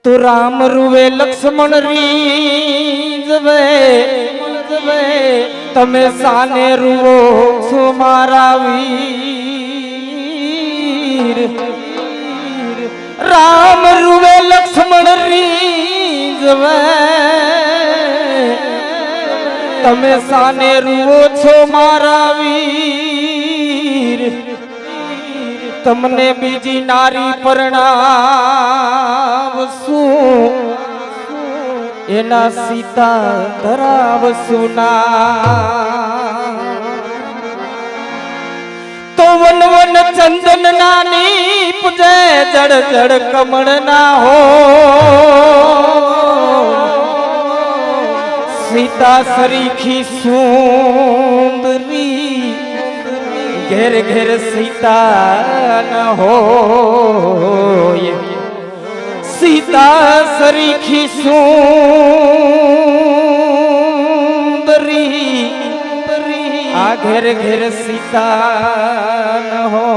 तो राम रुवे लक्ष्मण रीजवे तमे साने रुवो छो मारा वीर। राम रुवे लक्ष्मण रीजवे तमे साने रुवो छो मारा वीर। तमने बीजी नारी परणावसु एना सीता धरावसुना। तो वन वन चंदन नानी पुजे जड़ जड़ कमल ना हो। सीता सरीखी सुंदरी घेर घेर सीता न हो। सीता सरीखी सुंदरी आ घेर घेर सीता न हो।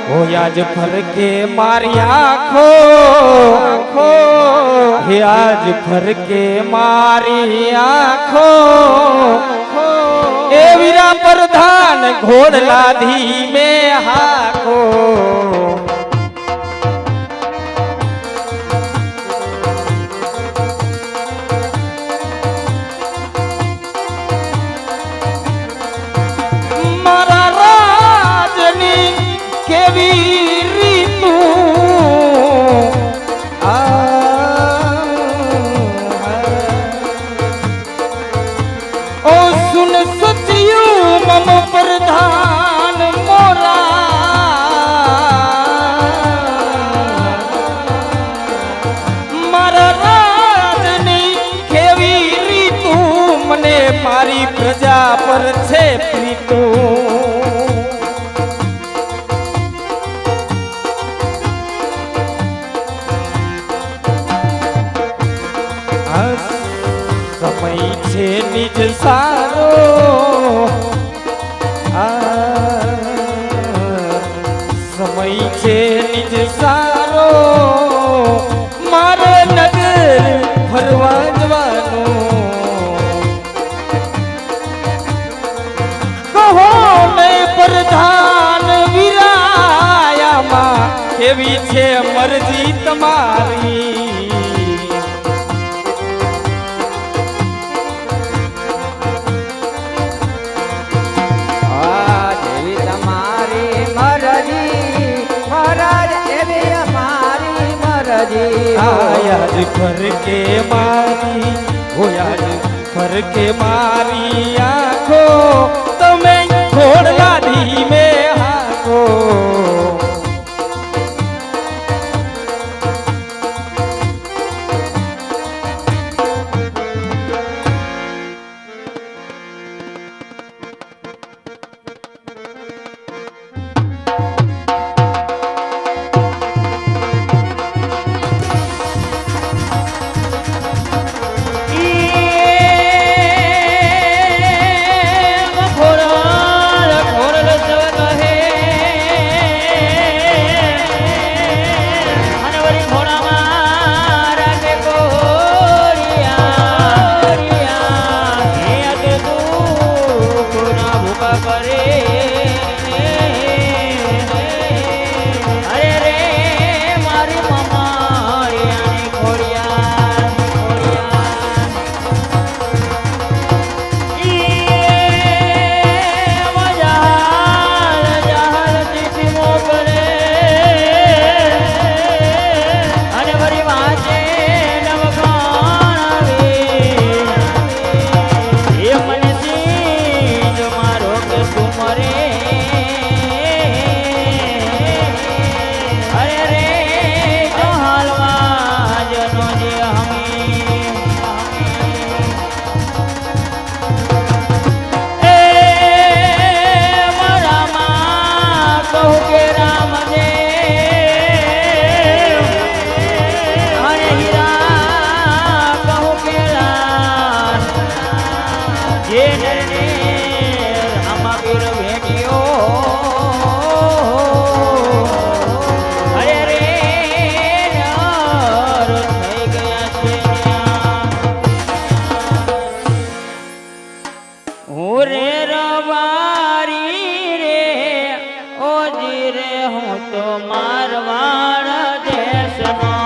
हो आज फर के मारी आँखो हे आज फर के मारी आँखो। ए वीरा प्रधान घोड़ला धीमे हाको। मारा राजनी केवी रीतू ओ सुन सचियो मम प्रधान मोरा। मारा राजनी केवी रीतू मने मारी प्रजा पर छे प्रीतू। समय छे निज सारो समय छे निज सारो। मारे नगर फरवा जवानो कहो मैं प्रधान वीराया मां केवी छे मर्जी तमारी। आज फर के मारी हो आज फर के मारी आँखो। तुम्हें घोड़ला धीमे हाको। રે રવારી રે ઓજી રે હું તો મારવાડ દેશનો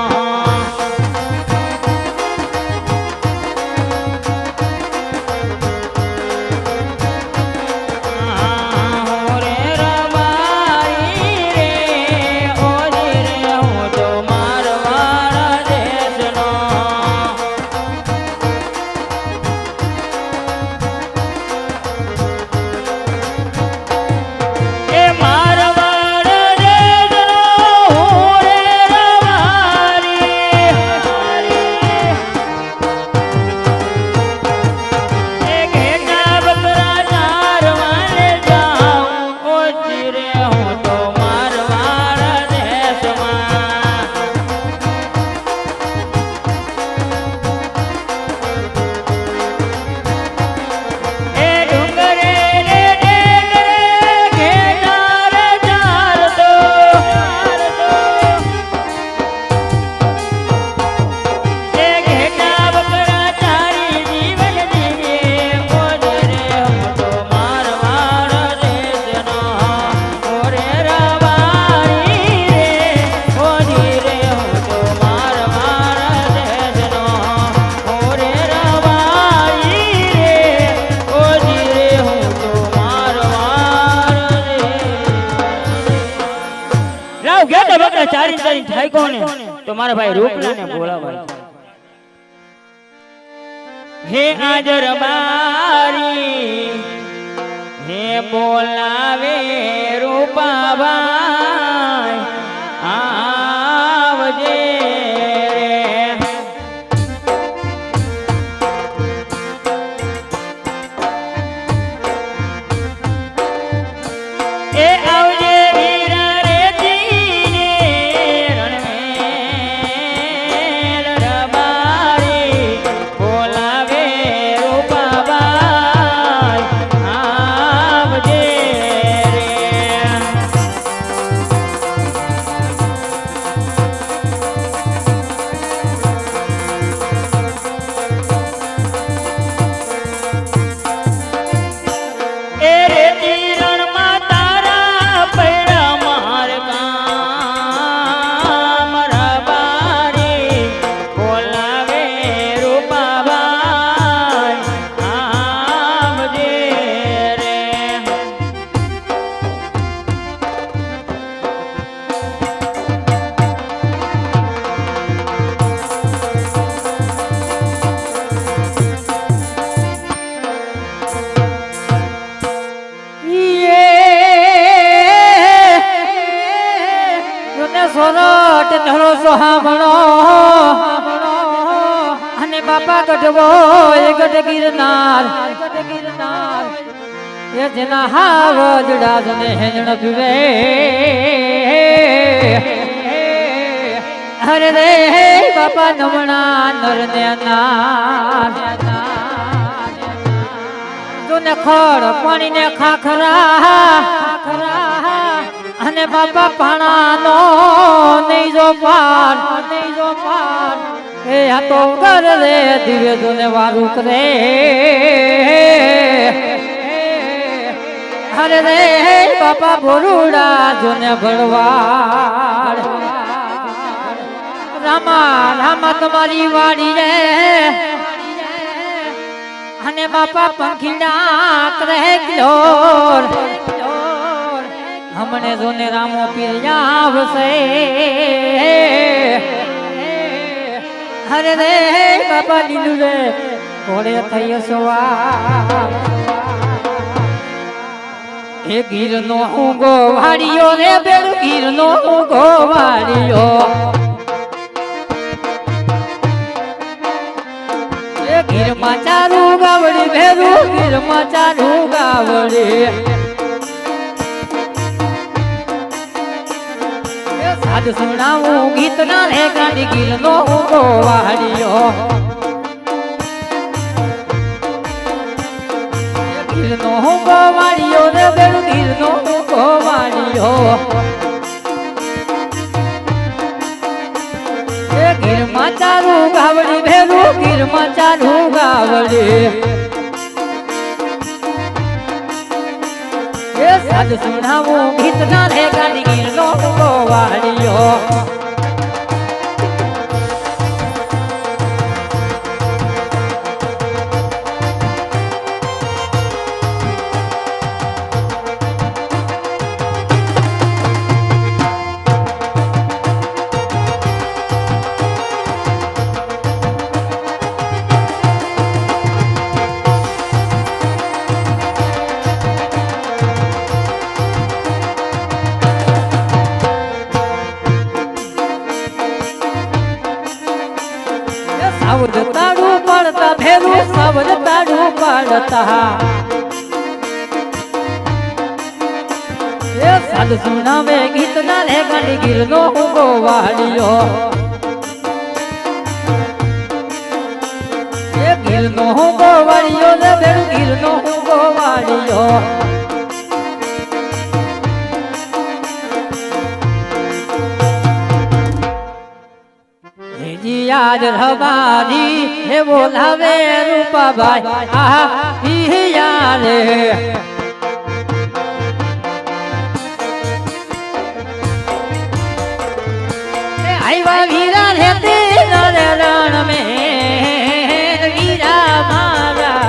ચારી ચારી થાય કોને તો મારા ભાઈ રૂપલા ને બોલાવાય હે હાજર બારી હે બોલાવે રૂપાભાઈ આવજે એ આવજે સોરઠ ધરો સોહામણો અને બાપા ગઢવો એ ગઢ ગિરનાર એ જેના હાવ જડા જને હેજણ પીવે હરે રે બાપા નમણા નર ને નાર જોને ખડ પાણી ને ખાખરા અને બાપા પાણાનો નહીં જો પાર એ આ તો કર રે દિવ્ય જોને વારું કરે હરે રે બાપા ભોરુડા જોને ભરવાડ રામા રામા તમારી વાડી રે અને બાપા પંખીડા કરે કિલોર हमने जोने रामो पीर आवसे हरे रे बाबा लीलू रे घोड़े थई सवार ए गिर नो उगो वाड़ियो रे बेड़ गिर नो उगो वाड़ियो ए गिर मा चारू गावड़ी भेरू गिर मा चारू गावड़ी आज सुनाऊं गीत ना रे गाड़ी गिर नो उगो वाड़ियो गिर नो उगो वाड़ियो रे बेड़ू गिर नो उगो वाड़ियो गिर मा चारू गावड़ी भेरू गिर मा चारू गावड़ी સાધુ સુણાવું ગીત ના રે ગાડી ગીરનો ગોવાળિયો સાવજ તાડું પાડતા ભેરું સાવજ તાડું પાડતા એ સાધુ સુણાવે ગીત ના રે ગાડી ગીરનો ગોવાળિયો એ ગીરનો ગોવાળિયો રે ભેરું ગીરનો ગોવાળિયો યાદ રબારી હે બોલાવે રૂપાભાઈ આહા ઈ યારે આઈવા વીરા રહેતે નરે રણ મે વીરા મારા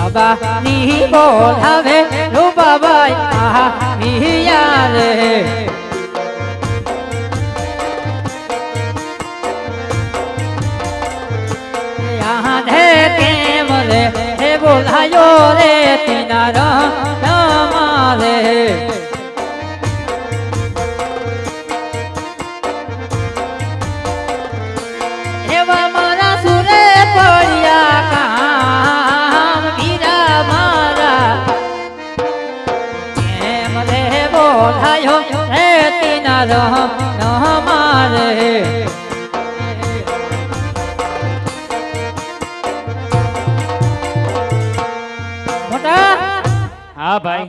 રબા ની બોલાવે રૂપાભાઈ આહા ઈ યારે કેમ રે હે બોલાયો રે તિનારા તમારે એવા મારા સુરે પડ્યા કામ વીરા મારા કેમ રે બોલાયો રે તિનારા તમારે હા ભાઈ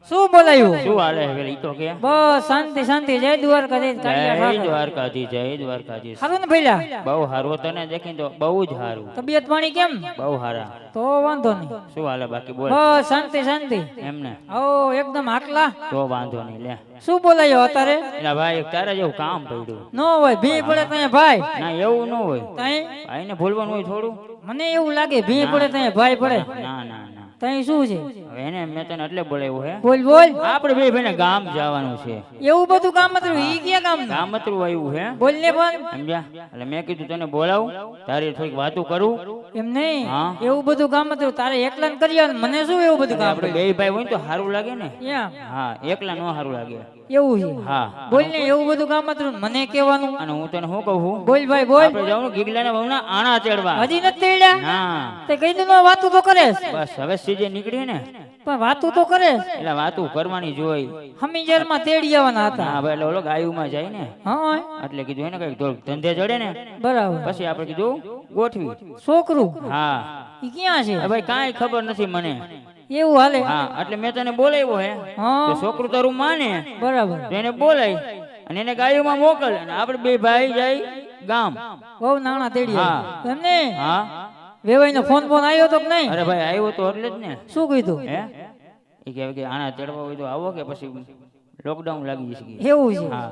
શું બોલાયું શું હાલે હવે ઈ તો કે બસ શાંતિ શાંતિ જય દ્વારકાધીશ જય દ્વારકાધીશ જય દ્વારકાધીશ હારું ને ભઈલા બહુ હારું તને દેખીને તો બહુ જ હારું તબિયત પાણી કેમ બહુ હારા તો વાંધો નહીં શું હાલે બાકી બોલ બસ શાંતિ શાંતિ એમને ઓ એકદમ હાકલા તો વાંધો નહીં લે શું બોલાયો અત્યારે એટલે ભાઈ એક તારા જેવું કામ પડ્યું નો હોય ભી પડે તને ભાઈ ના એવું ન હોય તઈ ભાઈને ભૂલવાનું હોય થોડું મને એવું લાગે ભી પડે તને ભાઈ પડે ના ના ના તઈ શું છે હવે એને મેં તને એટલે બોલાવ્યું હે બોલ બોલ આપણે બે ભાઈને ગામ જવાનું છે એવું બધું કામ હતું ઈ ક્યાં કામ ગામતરું આવ્યું હે બોલ ને પણ સમજ્યા એટલે મેં કીધું તને બોલાવું તારી થોડીક વાતો કરું એમ નહીં હા. એવું બધું કામ હતું તારે એકલા ને કરી આવે મને શું એવું બધું કામ આપણે બે ભાઈ હોય ને તો સારું લાગે ને એમ હા એકલા નો સારું લાગે એવું છે હા બોલ ને એવું બધું કામ હતું મને કહેવાનું અને હું તને શું કહું બોલ ભાઈ બોલ આપણે જાઉં ગીગલાના વહુના આણા ચડવા હજી નથી તેડ્યા ના તે કઈ નો વાતું તો કરે બસ હવે સીજે નીકળી ને પણ વાતું તો કરે એટલે વાતું કરવાની જોઈ હમીજર માં તેડી આવવાના હતા હા ભાઈ એટલે ઓલો ગાયુમાં જાય ને હા એટલે કીધું એને કઈક થોડુંક ધંધે ચડે ને બરાબર પછી આપણે કીધું ગોઠવી છોકરું હા ઈ ક્યાં છે હવે ભાઈ કાંઈ ખબર નથી મને એવું હાલે હા એટલે મેં તને બોલાવ્યો હે હા તો છોકરું તારું માને બરાબર તો એને બોલાય અને એને ગાયુમાં મોકલ અને આપણે બે ભાઈ જાય ગામ બહુ નાણા તેડી હા. આવ્યા. એમને હા વેવાઈ નો ફોન આવ્યો તો કે નહીં અરે ભાઈ આવ્યો તો એટલે જ ને શું કીધું હે એ કહે કે આના ચડવા હોય તો આવો કે પછી લોકડાઉન લાગી જશે એવું છે હા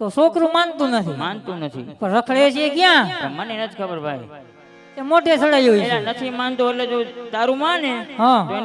તો છોકરું માનતું નથી માનતું નથી પણ રખડે છે ક્યાં પણ મને નથી ખબર ભાઈ તે મોઢે ચડાયું છે એલા નથી માનતો એટલે જો તારું માને હા તો એને